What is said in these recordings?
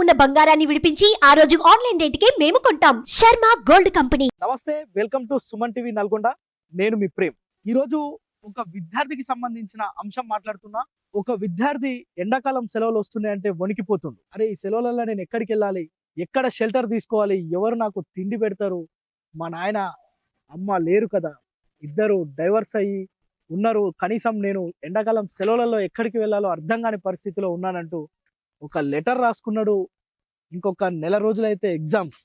ఉన్న బంగారాన్ని విడిపించి ఆ రోజు ఆన్లైన్ రేటుకే మేము కొంటాం. Sharma gold company. నమస్తే, welcome to Suman TV Nalgonda. నేను మీ ప్రేమ్. ఈరోజు ఒక విద్యార్థికి సంబంధించిన అంశం మాట్లాడుతున్నా. ఒక విద్యార్థి ఎండాకాలం సెలవులు వస్తున్నాయంటే వణికిపోతుంది. అరే, ఈ సెలవులలో నేను ఎక్కడికి వెళ్ళాలి, ఎక్కడ షెల్టర్ తీసుకోవాలి, ఎవరు నాకు తిండి పెడతారు, మా నాయన అమ్మ లేరు కదా, ఇద్దరు డైవర్స్ అయ్యి ఉన్నారు, కనీసం నేను ఎండాకాలం సెలవులలో ఎక్కడికి వెళ్ళాలో అర్థం కాని పరిస్థితిలో ఉన్నానంటూ ఒక లెటర్ రాసుకున్నాడు. ఇంకొక నెల రోజులైతే ఎగ్జామ్స్,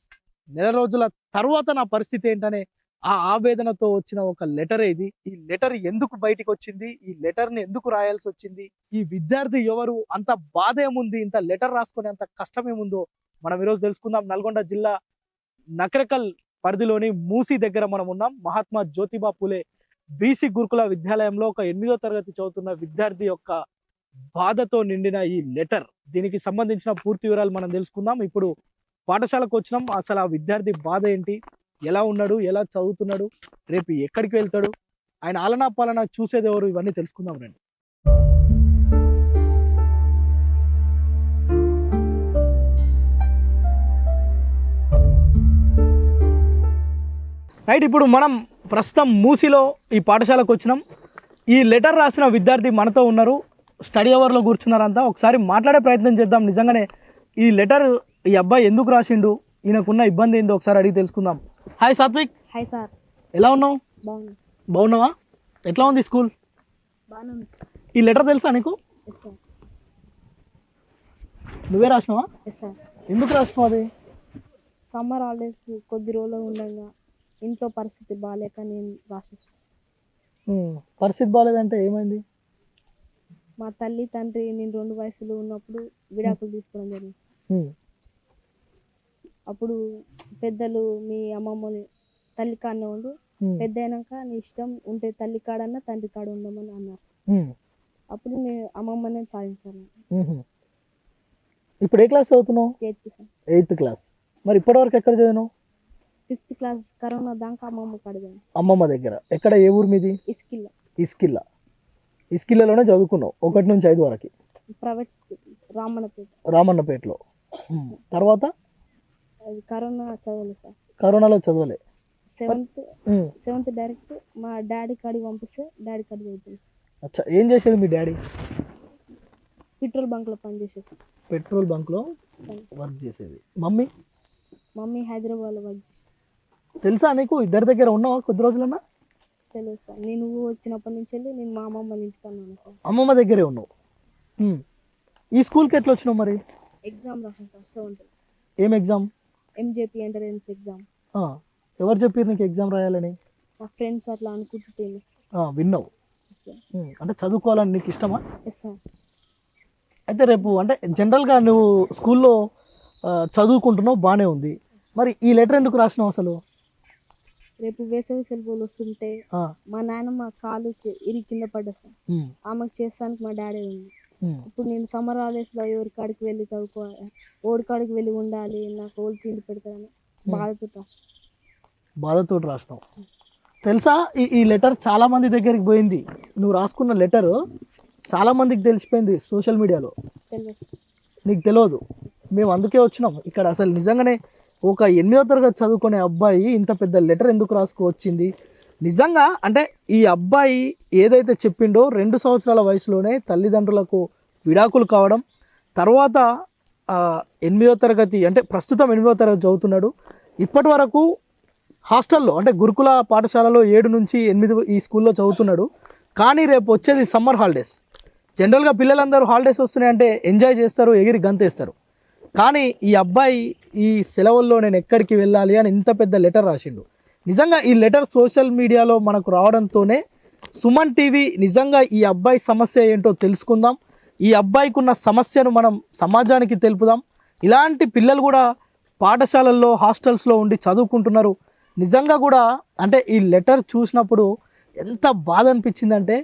నెల రోజుల తర్వాత నా పరిస్థితి ఏంటనే ఆ ఆవేదనతో వచ్చిన ఒక లెటర్ ఇది. ఈ లెటర్ ఎందుకు బయటికి వచ్చింది, ఈ లెటర్ ని ఎందుకు రాయాల్సి వచ్చింది, ఈ విద్యార్థి ఎవరు, అంత బాధ ఏముంది, ఇంత లెటర్ రాసుకునే అంత కష్టం ఏముందో మనం ఈరోజు తెలుసుకుందాం. నల్గొండ జిల్లా నకరేకల్ పరిధిలోని మూసి దగ్గర మనం ఉన్నాం. మహాత్మా జ్యోతిబా పూలే బీసీ గురుకుల విద్యాలయంలో ఒక 8వ తరగతి చదువుతున్న విద్యార్థి యొక్క బాధతో నిండిన ఈ లెటర్. దీనికి సంబంధించిన పూర్తి వివరాలు మనం తెలుసుకుందాం. ఇప్పుడు పాఠశాలకు వచ్చినాం. అసలు ఆ విద్యార్థి బాధ ఏంటి, ఎలా ఉన్నాడు, ఎలా చదువుతున్నాడు, రేపు ఎక్కడికి వెళ్తాడు, ఆయన ఆలనా పాలన చూసేది ఎవరు, ఇవన్నీ తెలుసుకుందాం రండి. రైట్, ఇప్పుడు మనం ప్రస్తుతం మూసిలో ఈ పాఠశాలకు వచ్చినాం. ఈ లెటర్ రాసిన విద్యార్థి మనతో ఉన్నారు, స్టడీ అవర్లో కూర్చున్నారంతా. ఒకసారి మాట్లాడే ప్రయత్నం చేద్దాం. నిజంగానే ఈ లెటర్ ఈ అబ్బాయి ఎందుకు రాసిండు, ఈయనకున్న ఇబ్బంది ఏందో ఒకసారి అడిగి తెలుసుకుందాం. హాయ్ సాత్విక్. Hi sir. ఎలా ఉన్నావు? బాగున్నా. బాగున్నావా? ఎట్లా ఉంది స్కూల్? బాగానే ఉంది. ఈ లెటర్ తెలుసా నీకు? Yes sir. నువ్వే రాసినావా? Yes sir. ఎందుకు రాసినావు అది? సమ్మర్ హాలిడేస్ కొద్ది రోజులు ఉండగా ఇంట్లో పరిస్థితి బాగాలేక నేను రాసేసాను. పరిస్థితి బాగాలేదంటే ఏమైంది? మా తల్లి తండ్రి నేను 2 వయసులో ఉన్నప్పుడు విడాకులు తీసుకోవడం జరిగింది. అప్పుడు పెద్దలు మీ అమ్మమ్మని తల్లి కాడనే ఉండు, పెద్ద అయినాక నీ ఇష్టం ఉంటే తల్లి కాడన్నా తండ్రి కాడ ఉండమని అన్నారు. అప్పుడు నేను అమ్మమ్మనే సాధించాను. ఇప్పుడు ఏ క్లాస్ చదువుతున్నావు? 8th sir. 8th class. మరి ఇప్పటివరకు ఎక్కడ చదివినావు? 5th class. కరోనా దాకా అమ్మమ్మ కాడగా. అమ్మమ్మ దగ్గర. ఎక్కడ, ఏ ఊరు మీది? ఇస్కిల్లా. ఇస్కిల్లా. ఇస్కిల్లాలోనే చదువుకున్నావు 1 నుంచి 5 వరకు? ప్రైవేట్ స్కూల్, రామన్నపేటలో. తర్వాత అది కరోనా చదవలేదు సార్. కరోనాలో చదవలే. 7th డైరెక్ట్ మా డాడీ కాడికి పంపిస్తే డాడీ కాడికి చదువుతుంది. అచ్చా, ఏం చేసేది మీ డాడీ? పెట్రోల్ బంక్లో పనిచేసేది. పెట్రోల్ బంక్లో వర్క్ చేసేది. మమ్మీ హైదరాబాద్లో వర్క్ చేసేది. తెలుసా నీకు? ఇద్దరి దగ్గర ఉన్నావా కొద్ది రోజులన్నా? తెలుసు సార్. నేను వచ్చినప్పటి నుంచి వెళ్ళి నేను మా అమ్మమ్మ ఇంటికి ఉన్నాను సార్. అమ్మమ్మ దగ్గరే ఉన్నావు. ఈ స్కూల్కి ఎట్లా వచ్చినావు మరి? ఎగ్జామ్ రాసాను సార్ 7th. ఏం ఎగ్జామ్? MJP entrance exam. ఎవరు చెప్పారు నీకు ఎగ్జామ్ రాయాలని? మా ఫ్రెండ్స్ అట్లా అనుకుంటుంటే విన్నావు. అంటే చదువుకోవాలని నీకు ఇష్టమా? Yes sir. అయితే రేపు అంటే జనరల్గా నువ్వు స్కూల్లో చదువుకుంటున్నావు, బాగానే ఉంది. మరి ఈ లెటర్ ఎందుకు రాసినావు అసలు? రేపు వేసవి సెలవులు వస్తుంటే మా నాన్నమ్మ కాలు ఇరి కింద పడ్డా సార్. ఆమెకు చేస్తానికి మా డాడీ ఉంది. ఇప్పుడు నేను సమ్మర్ హాలిడేస్లో ఎవరి కాడికి వెళ్ళి చదువుకోవాలి, ఓడి కాడికి వెళ్ళి ఉండాలి, నాకు ఓడి తిండి పెడతారని బాధతో రాసినావు. తెలుసా, ఈ లెటర్ చాలా మంది దగ్గరికి పోయింది. నువ్వు రాసుకున్న లెటర్ చాలా మందికి తెలిసిపోయింది సోషల్ మీడియాలో. తెలుసు. నీకు తెలియదు. మేము అందుకే వచ్చినాం ఇక్కడ. అసలు నిజంగానే ఒక 8వ తరగతి చదువుకునే అబ్బాయి ఇంత పెద్ద లెటర్ ఎందుకు రాసుకొచ్చింది? నిజంగా అంటే ఈ అబ్బాయి ఏదైతే చెప్పిండో 2 సంవత్సరాల వయసులోనే తల్లిదండ్రులకు విడాకులు కావడం, తర్వాత 8వ తరగతి అంటే ప్రస్తుతం 8వ తరగతి చదువుతున్నాడు. ఇప్పటి వరకు హాస్టల్లో అంటే గురుకుల పాఠశాలలో 7 నుంచి 8 ఈ స్కూల్లో చదువుతున్నాడు. కానీ రేపు వచ్చేది సమ్మర్ హాలిడేస్. జనరల్గా పిల్లలందరూ హాలిడేస్ వస్తున్నాయంటే ఎంజాయ్ చేస్తారు, ఎగిరి గంతేస్తారు. కానీ ఈ అబ్బాయి ఈ సెలవుల్లో నేను ఎక్కడికి వెళ్ళాలి అని ఇంత పెద్ద లెటర్ రాసిండు. నిజంగా ఈ లెటర్ సోషల్ మీడియాలో మనకు రావడంతోనే సుమన్ టీవీ నిజంగా ఈ అబ్బాయి సమస్య ఏంటో తెలుసుకుందాం. ఈ అబ్బాయికి ఉన్న సమస్యను మనం సమాజానికి తెలుపుదాం. ఇలాంటి పిల్లలు కూడా పాఠశాలల్లో హాస్టల్స్లో ఉండి చదువుకుంటున్నారు. నిజంగా కూడా అంటే ఈ లెటర్ చూసినప్పుడు ఎంత బాధ అనిపించిందంటే,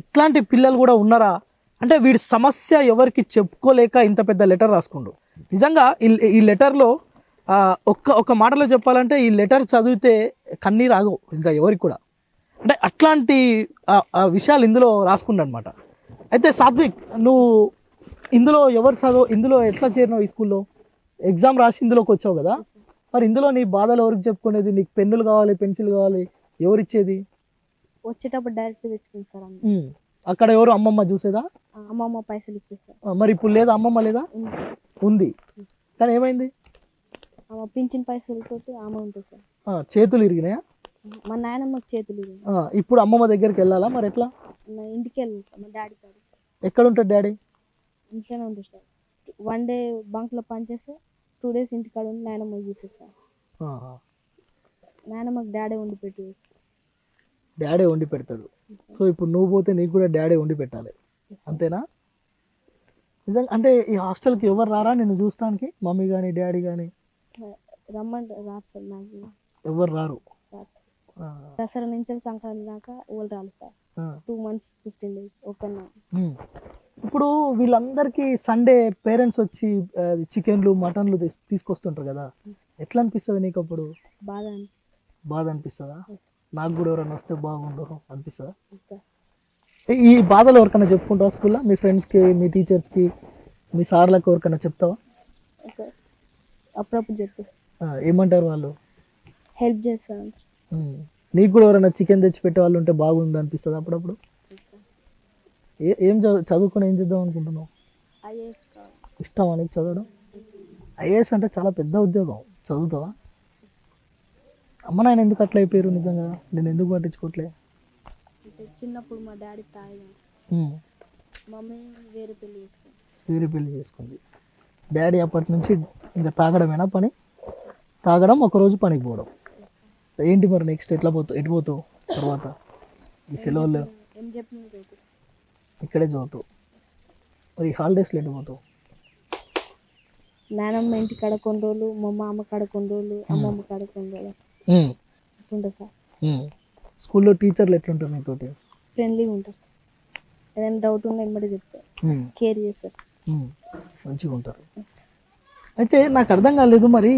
ఇట్లాంటి పిల్లలు కూడా ఉన్నారా అంటే వీడి సమస్య ఎవరికి చెప్పుకోలేక ఇంత పెద్ద లెటర్ రాసుకుండు. నిజంగా ఈ లెటర్లో ఒక మాటలో చెప్పాలంటే ఈ లెటర్ చదివితే కన్నీరు ఆగవు ఇంకా ఎవరికి కూడా. అంటే అట్లాంటి విషయాలు ఇందులో రాసుకున్నాడు అనమాట. అయితే సాత్విక్, నువ్వు ఇందులో ఎవరు ఇందులో ఎట్లా చేరినావు ఈ స్కూల్లో? ఎగ్జామ్ రాసి ఇందులోకి వచ్చావు కదా, మరి ఇందులో నీ బాధలు ఎవరికి చెప్పుకునేది? నీకు పెన్నులు కావాలి, పెన్సిల్ కావాలి, ఎవరిచ్చేది? వచ్చేటప్పుడు డైరెక్ట్ తెచ్చుకుంది సార్ అన్న. అక్కడ ఎవరు అమ్మమ్మ చూసేదా? అమ్మమ్మ పైసలు ఇచ్చేస్తారు. మరి ఇప్పుడు లేదా అమ్మమ్మ లేదా? ఉంది సార్. ఉంది, కానీ ఏమైంది? ఆమె పింఛన్ పైసలతోటి ఆమె ఉంటుంది సార్. చేతులు ఇరిగినాయా? మా నాయనమ్మకి చేతులు ఇరిగి. ఇప్పుడు అమ్మమ్మ దగ్గరికి వెళ్ళాలా మరి ఎట్లా? నా ఇంటికి వెళ్తాం మా డాడీ కాదు. ఎక్కడ ఉంటాడు డాడీ? ఇంట్లోనే ఉంటుంది సార్. 1 డే బంక్లో పనిచేస్తే 2 days ఇంటికాడ ఉండి నాయనమ్మ చూసేస్తారు. నాయనమ్మకి డాడీ వండి పెట్టి. డాడీ వండి పెడతాడు. సో ఇప్పుడు నువ్వు పోతే నీకు కూడా డాడీ వండి పెట్టాలి, అంతేనా? నిజంగా అంటే ఈ హాస్టల్కి ఎవరు రారా నిన్ను చూస్తానికి? మమ్మీ కానీ డాడీ కానీ రమ్మంటే రాదు సార్. నాకు ఎవరు రారు. దసరా నుంచి సంక్రాంతి దాకా వాళ్ళు రాలి సార్. 2 months 15 days open. ఇప్పుడు వీళ్ళందరికీ సండే పేరెంట్స్ వచ్చి చికెన్లు మటన్లు తీసుకొస్తుంటారు కదా, ఎట్లా అనిపిస్తుంది నీకు అప్పుడు? బాధ అనిపిస్తుందా? నాకు కూడా ఎవరైనా వస్తే బాగుండు అనిపిస్తుందా? ఈ బాధలు ఎవరికైనా చెప్పుకుంటావా స్కూల్లో? మీ ఫ్రెండ్స్కి, మీ టీచర్స్కి, మీ సార్లకు ఎవరికైనా చెప్తావా? అప్పుడప్పుడు చెప్తా. ఏమంటారు వాళ్ళు? హెల్ప్ చేస్తాను. నీకు కూడా ఎవరైనా చికెన్ తెచ్చి పెట్టే వాళ్ళు ఉంటే బాగుంది అనిపిస్తుంది అప్పుడప్పుడు? ఏం చదువుకొని ఏం చేద్దాం అనుకుంటున్నావు? ఇష్టమా నీకు చదవడం? ఐఏఎస్ అంటే చాలా పెద్ద ఉద్యోగం, చదువుతావా? అమ్మ నాయన ఎందుకు అట్లా అయిపోయారు నిజంగా? నేను ఎందుకు పట్టించుకోవట్లే? చిన్నప్పుడు మా డాడీ తాగి మమ్మీ వేరే పెళ్లి చేసుకుంది. డాడీ అప్పటి నుంచి ఇంకా తాగడమేనా పని? తాగడం, ఒకరోజు పనికి పోవడం. ఏంటి మరి నెక్స్ట్ ఎట్లా పోతావు? ఎటు పోతావు తర్వాత? ఈ సెలవుల్లో ఇక్కడే చదువుతావు. మరి హాలిడేస్లో ఎటు పోతావు? నానమ్మ ఇంటి కాడ కొన్ని రోజులు, మా మామ కాడ కొన్ని రోజులు, అమ్మమ్మ కాడ కొన్ని రోజులు ఉంటుంది సార్. స్కూల్లో టీచర్లు ఎట్లుంటారు నీతోటి? ఫ్రెండ్లీగా ఉంటారు. ఏదైనా డౌట్ ఉన్నా ఎమ్మడి చెప్తారు, కేర్ చేస్తారు, మంచిగా ఉంటారు. అయితే నాకు అర్థం కాలేదు, మరి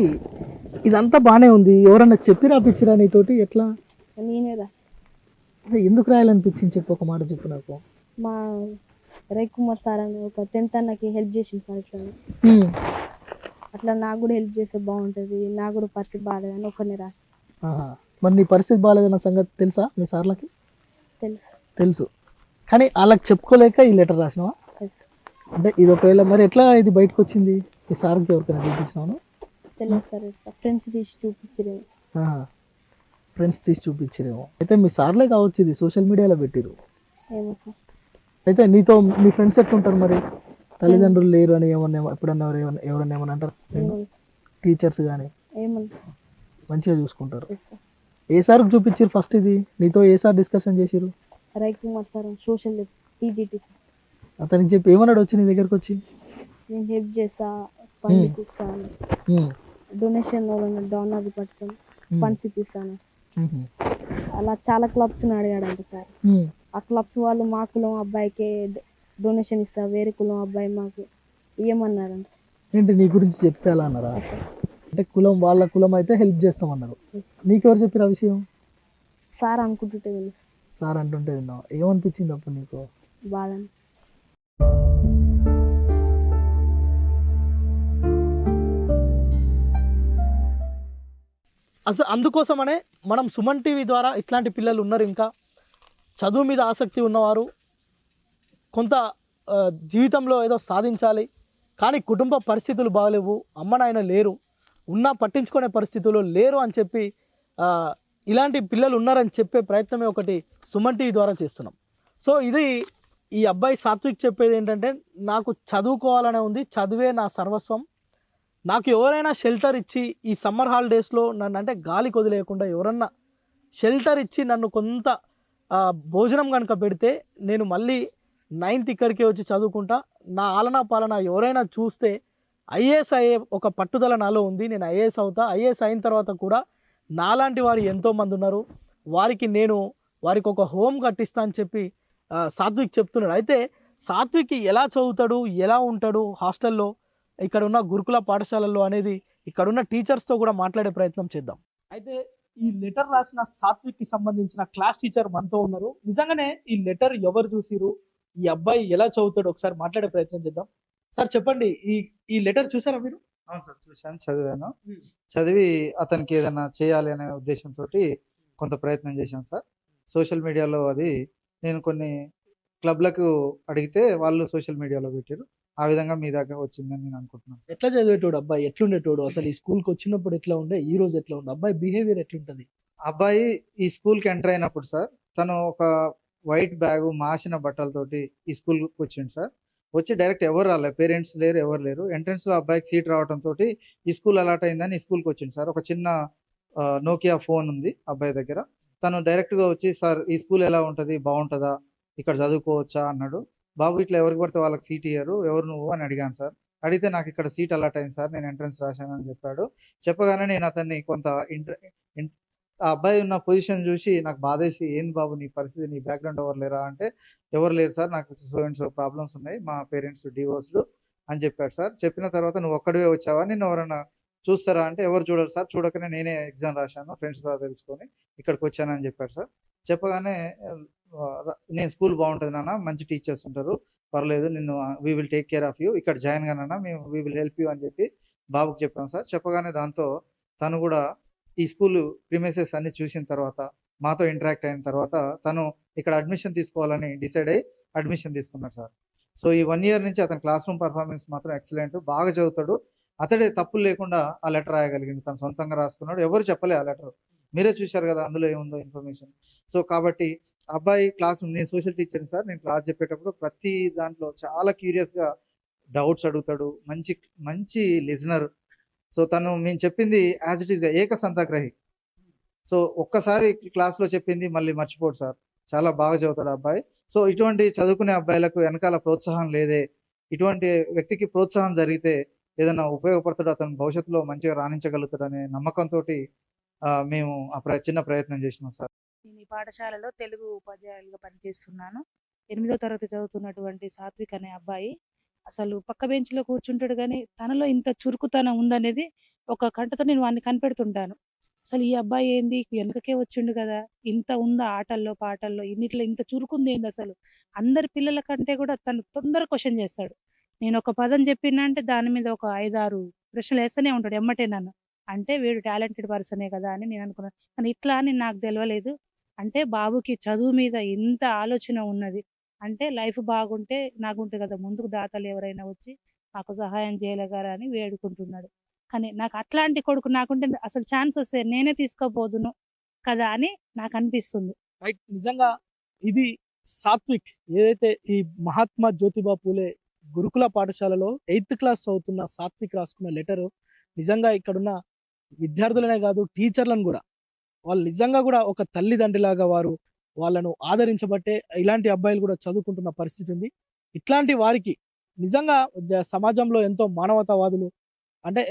ఇదంతా బాగానే ఉంది, ఎవరన్నా చెప్పి రాపిచ్చిరా నీతోటి? ఎట్లా? నేనే రా. ఎందుకు రాయాలనిపించింది చెప్పు, ఒక మాట చెప్పు నాకు. మా రవికుమార్ సార్ అని ఒక 10th అన్నకి హెల్ప్ చేసింది సార్. ఇట్లా అట్లా నాకు కూడా హెల్ప్ చేస్తే బాగుంటుంది, నాకు కూడా పరిస్థితి బాగాలేదని ఒకరిని రాసి. మరి నీ పరిస్థితి బాగాలేదన్న సంగతి తెలుసా మీ సార్లకి? తెలుసు, కానీ వాళ్ళకి చెప్పుకోలేక ఈ లెటర్ రాసినావా? అంటే ఇది ఒకవేళ మరి ఎట్లా ఇది బయటకు వచ్చింది? మీ సార్కి ఎవరికైనా చూపించినావు? తెలియదు సార్. ఫ్రెండ్స్ తీసి చూపించరేమో. ఫ్రెండ్స్ తీసి చూపించరేమో. అయితే మీ సార్లే కావచ్చు, ఇది సోషల్ మీడియాలో పెట్టిరు. ఏమో సార్. అయితే నీతో మీ ఫ్రెండ్స్ ఎట్లుంటారు మరి? తల్లిదండ్రులు లేరు అని ఏమన్నా ఎప్పుడన్నా ఎవరన్నా ఏమన్నా అంటారు? టీచర్స్ కానీ మంచిగా చూసుకుంటారు. ఏ సార్కి చూపించారు ఫస్ట్? ఇది నీతో ఏ సార్ డిస్కషన్ చేసిరు? Ravikumar sir social TGT sir. అతనికి చెప్పి ఏమన్నాడు వచ్చి నీ దగ్గరకు వచ్చి? నేను హెల్ప్ చేస్తా, ఫండ్స్ ఇస్తాను, డొనేషన్ డోనర్ పట్టుకొని ఫండ్స్ ఇప్పిస్తాను, అలా చాలా క్లబ్స్ని అడిగాడంట సార్. ఆ క్లబ్స్ వాళ్ళు మా కులం అబ్బాయికే డొనేషన్ ఇస్తా, వేరే కులం అబ్బాయి మాకు ఇవ్వమన్నారంట. ఏంటి నీ గురించి చెప్తే అలా అన్నారా? అంటే కులం వాళ్ళ కులం అయితే హెల్ప్ చేస్తామన్నారు. నీకెవరు చెప్పారు ఆ విషయం? సార్ అనుకుంటుంటే తెలుసు. సార్ అంటుంటే విన్నావు. ఏమనిపించింది అప్పుడు నీకు? బాధ. అసలు అందుకోసమనే మనం సుమన్ టీవీ ద్వారా ఇట్లాంటి పిల్లలు ఉన్నారు, ఇంకా చదువు మీద ఆసక్తి ఉన్నవారు, కొంత జీవితంలో ఏదో సాధించాలి కానీ కుటుంబ పరిస్థితులు బాగలేవు, అమ్మ నాయన లేరు, ఉన్నా పట్టించుకునే పరిస్థితులు లేరు అని చెప్పి ఇలాంటి పిల్లలు ఉన్నారని చెప్పే ప్రయత్నమే ఒకటి సుమన్ టీవీ ద్వారా చేస్తున్నాం. సో ఇది ఈ అబ్బాయి సాత్విక్ చెప్పేది ఏంటంటే, నాకు చదువుకోవాలనే ఉంది, చదువే నా సర్వస్వం, నాకు ఎవరైనా షెల్టర్ ఇచ్చి ఈ సమ్మర్ హాలిడేస్లో నన్ను అంటే గాలికి వదిలేయకుండా ఎవరన్నా షెల్టర్ ఇచ్చి నన్ను కొంత భోజనం కనుక పెడితే నేను మళ్ళీ 9th ఇక్కడికే వచ్చి చదువుకుంటా, నా ఆలనా పాలన ఎవరైనా చూస్తే ఐఏఎస్ అయ్యే ఒక పట్టుదల నాలో ఉంది, నేను ఐఏఎస్ అవుతా, ఐఏఎస్ అయిన తర్వాత కూడా నాలాంటి వారు ఎంతోమంది ఉన్నారు, వారికి ఒక హోమ్ కట్టిస్తా అని చెప్పి సాత్విక్ చెప్తున్నాడు. అయితే సాత్విక్ ఎలా చదువుతాడు, ఎలా ఉంటాడు హాస్టల్లో, ఇక్కడ ఉన్న గురుకుల పాఠశాలల్లో అనేది ఇక్కడున్న టీచర్స్తో కూడా మాట్లాడే ప్రయత్నం చేద్దాం. అయితే ఈ లెటర్ రాసిన సాత్విక్కి సంబంధించిన క్లాస్ టీచర్ మనతో ఉన్నారు. నిజంగానే ఈ లెటర్ ఎవరు చూసిరు, ఈ అబ్బాయి ఎలా చదువుతాడు ఒకసారి మాట్లాడే ప్రయత్నం చేద్దాం. సార్ చెప్పండి, ఈ లెటర్ చూసారా మీరు? అవును సార్, చూశాను, చదివాను. చదివి అతనికి ఏదైనా చేయాలి అనే ఉద్దేశంతో కొంత ప్రయత్నం చేశాను సార్. సోషల్ మీడియాలో అది నేను కొన్ని క్లబ్లకు అడిగితే వాళ్ళు సోషల్ మీడియాలో పెట్టారు. ఆ విధంగా మీ దగ్గర వచ్చిందని నేను అనుకుంటున్నాను. ఎట్లా చదివేటోడు అబ్బాయి, ఎట్లుండేటోడు అసలు? ఈ స్కూల్కి వచ్చినప్పుడు ఎట్లా ఉండే, ఈ రోజు ఎట్లా ఉండే, అబ్బాయి బిహేవియర్ ఎట్లుంటది? అబ్బాయి ఈ స్కూల్కి ఎంటర్ అయినప్పుడు సార్, తను ఒక వైట్ బ్యాగ్ మాసిన బట్టలతోటి ఈ స్కూల్కి వచ్చిండు సార్. వచ్చి డైరెక్ట్ ఎవరు రాలేదు, పేరెంట్స్ లేరు, ఎవరు లేరు. ఎంట్రన్స్ లో అబ్బాయికి సీట్ రావడంతో ఈ స్కూల్ అలాట్ అయిందని ఈ స్కూల్కి వచ్చిండు సార్. ఒక చిన్న నోకియా ఫోన్ ఉంది అబ్బాయి దగ్గర. తను డైరెక్ట్ గా వచ్చి, సార్ ఈ స్కూల్ ఎలా ఉంటది, బాగుంటుందా, ఇక్కడ చదువుకోవచ్చా అన్నాడు. బాబు ఇట్లా ఎవరికి పడితే వాళ్ళకి సీట్ ఇయ్యారు, ఎవరు నువ్వు అని అడిగాను సార్. అడిగితే నాకు ఇక్కడ సీట్ అలాట్ అయింది సార్, నేను ఎంట్రన్స్ రాశాను అని చెప్పాడు. చెప్పగానే నేను అతన్ని కొంత ఆ అబ్బాయి ఉన్న పొజిషన్ చూసి నాకు బాధేసి, ఏంది బాబు నీ పరిస్థితి, నీ బ్యాక్గ్రౌండ్ ఎవరు లేరా అంటే, ఎవరు లేరు సార్, నాకు సో అండ్ సో ప్రాబ్లమ్స్ ఉన్నాయి, మా పేరెంట్స్ డివోర్స్డ్ అని చెప్పాడు సార్. చెప్పిన తర్వాత నువ్వు ఒక్కడివే వచ్చావా, నిన్ను ఎవరైనా చూస్తారా అంటే, ఎవరు చూడరు సార్, చూడకనే నేనే ఎగ్జామ్ రాశాను ఫ్రెండ్స్ ద్వారా తెలుసుకొని ఇక్కడికి వచ్చానని చెప్పాడు సార్. చెప్పగానే నేను స్కూల్ బాగుంటుంది నాన్న, మంచి టీచర్స్ ఉంటారు, పర్లేదు, నిన్ను we will take care of you, ఇక్కడ జాయిన్ కానన్నా మేము వీ విల్ హెల్ప్ యూ అని చెప్పి బాబుకి చెప్పాం సార్. చెప్పగానే దాంతో తను కూడా ఈ స్కూల్ ప్రిమైసెస్ అన్ని చూసిన తర్వాత, మాతో ఇంటరాక్ట్ అయిన తర్వాత తను ఇక్కడ అడ్మిషన్ తీసుకోవాలని డిసైడ్ అయ్యి అడ్మిషన్ తీసుకున్నాడు సార్. సో ఈ 1 year నుంచి అతని క్లాస్ రూమ్ పర్ఫార్మెన్స్ మాత్రం ఎక్సలెంట్, బాగా చదువుతాడు. అతడే తప్పులు లేకుండా ఆ లెటర్ రాయగలిగింది, తను సొంతంగా రాసుకున్నాడు, ఎవరు చెప్పలే ఆ లెటర్, మీరే చూశారు కదా అందులో ఏముందో ఇన్ఫర్మేషన్. సో కాబట్టి అబ్బాయి క్లాస్, నేను సోషల్ టీచర్ సార్, నేను క్లాస్ చెప్పేటప్పుడు ప్రతి దాంట్లో చాలా క్యూరియస్గా డౌట్స్ అడుగుతాడు, మంచి మంచి లిజనర్. సో తను మేము చెప్పింది యాజ్ ఇట్ ఈస్గా ఏకసంతాగ్రహి. సో ఒక్కసారి క్లాస్లో చెప్పింది మళ్ళీ మర్చిపోడు సార్, చాలా బాగా చదువుతాడు అబ్బాయి. సో ఇటువంటి చదువుకునే అబ్బాయిలకు వెనకాల ప్రోత్సాహం లేదే, ఇటువంటి వ్యక్తికి ప్రోత్సాహం జరిగితే ఏదైనా ఉపయోగపడతాడు, అతను భవిష్యత్తులో మంచిగా రాణించగలుగుతాడు అనే నమ్మకంతో మేము చిన్న ప్రయత్నం చేసినాం సార్. నేను ఈ పాఠశాలలో తెలుగు ఉపాధ్యాయులుగా పనిచేస్తున్నాను. 8వ తరగతి చదువుతున్నటువంటి సాత్విక్ అనే అబ్బాయి అసలు పక్క బెంచ్లో కూర్చుంటాడు, కానీ తనలో ఇంత చురుకుతనం ఉందనేది ఒక కంటతో నేను వాడిని కనిపెడుతుంటాను. అసలు ఈ అబ్బాయి ఏంది, వెనుకకే వచ్చిండు కదా, ఇంత ఉందా ఆటల్లో పాటల్లో, ఇన్నిట్లో ఇంత చురుకుంది ఏంది అసలు, అందరి పిల్లల కంటే కూడా తను తొందర క్వశ్చన్ చేస్తాడు. నేను ఒక పదం చెప్పినా అంటే దాని మీద ఒక 5-6 ప్రశ్నలు వేస్తూనే ఉంటాడు ఎమ్మటే నన్ను. అంటే వీడు టాలెంటెడ్ పర్సనే కదా అని నేను అనుకున్నాను, కానీ ఇట్లా అని నాకు తెలియలేదు. అంటే బాబుకి చదువు మీద ఎంత ఆలోచన ఉన్నది అంటే, లైఫ్ బాగుంటే నాకుంటే కదా ముందుకు దాతలు ఎవరైనా వచ్చి నాకు సహాయం చేయలేగారా అని వేడుకుంటున్నాడు. కానీ నాకు అట్లాంటి కొడుకు నాకుంటే అసలు ఛాన్స్ వస్తే నేనే తీసుకోబోదును కదా అని నాకు అనిపిస్తుంది. రైట్, నిజంగా ఇది సాత్విక్, ఏదైతే ఈ మహాత్మా జ్యోతిబా పూలే గురుకుల పాఠశాలలో 8th క్లాస్ చదువుతున్న సాత్విక్ రాసుకున్న లెటరు నిజంగా ఇక్కడున్న విద్యార్థులనే కాదు, టీచర్లను కూడా, వాళ్ళు నిజంగా కూడా ఒక తల్లిదండ్రిలాగా వారు వాళ్ళను ఆదరించబట్టే ఇలాంటి అబ్బాయిలు కూడా చదువుకుంటున్న పరిస్థితి ఉంది. ఇట్లాంటి వారికి నిజంగా సమాజంలో ఎంతో మానవతావాదులు, అంటే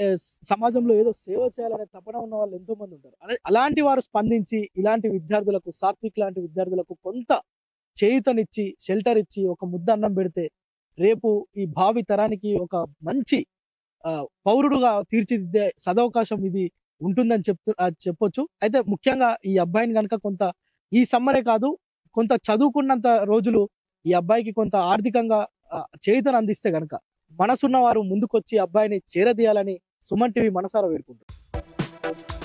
సమాజంలో ఏదో సేవ చేయాలనే తపన ఉన్న వాళ్ళు ఎంతో మంది ఉంటారు. అలాంటి వారు స్పందించి ఇలాంటి విద్యార్థులకు, సాత్విక్ లాంటి విద్యార్థులకు కొంత చేయుతనిచ్చి, షెల్టర్ ఇచ్చి, ఒక ముద్ద అన్నం పెడితే రేపు ఈ భావి తరానికి ఒక మంచి పౌరుడుగా తీర్చిదిద్దే సదవకాశం ఇది ఉంటుందని చెప్పొచ్చు. అయితే ముఖ్యంగా ఈ అబ్బాయిని కనుక కొంత ఈ సమ్మరే కాదు, కొంత చదువుకున్నంత రోజులు ఈ అబ్బాయికి కొంత ఆర్థికంగా చేయుతను అందిస్తే గనక మనసున్న వారు ముందుకొచ్చి అబ్బాయిని చేరదీయాలని సుమన్ టీవీ మనసారా వేడుకుంటారు.